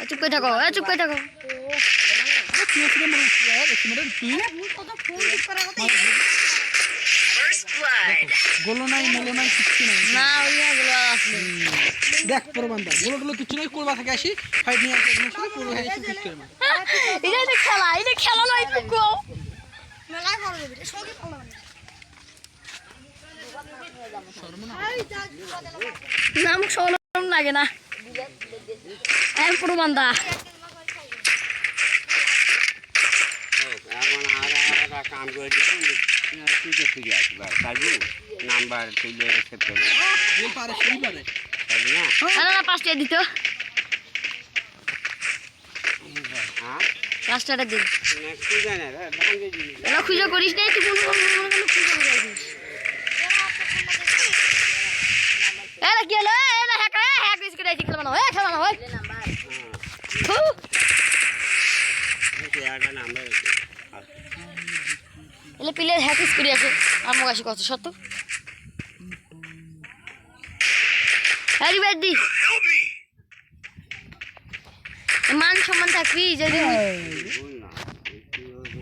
চুপ করে থাকো চুপ করে থাকো গোলো নাই মোলো নাই কিচ্ছু নাই না ওইগুলো আসলে দেখ প্রমাণ দেখ গোলো কিচ্ছু নাই কোরবা থেকে আসি ফাইট নিয়ে আসি একদম সাথে কোরবা হয়ে গেছে ঠিক করে এটা খেলা নয় গো মেলায় বড় হবে সঙ্গে পালা না মুখ সরম লাগে না আমি প্রমাণদা কাম করে নাম্বার না 5 টাকা দিত 5 টাকা দিন খুঁজে করিস নাই তুই খুঁজে করিস এলা কি হলো এলা হ্যাক ইস করে দিতে খেলা না হয় এলে প্লেয়ার হ্যাক ইস করে আছে আর মগাসি কত সত্য আরে বেদি মান সম্মান থাকবি যদি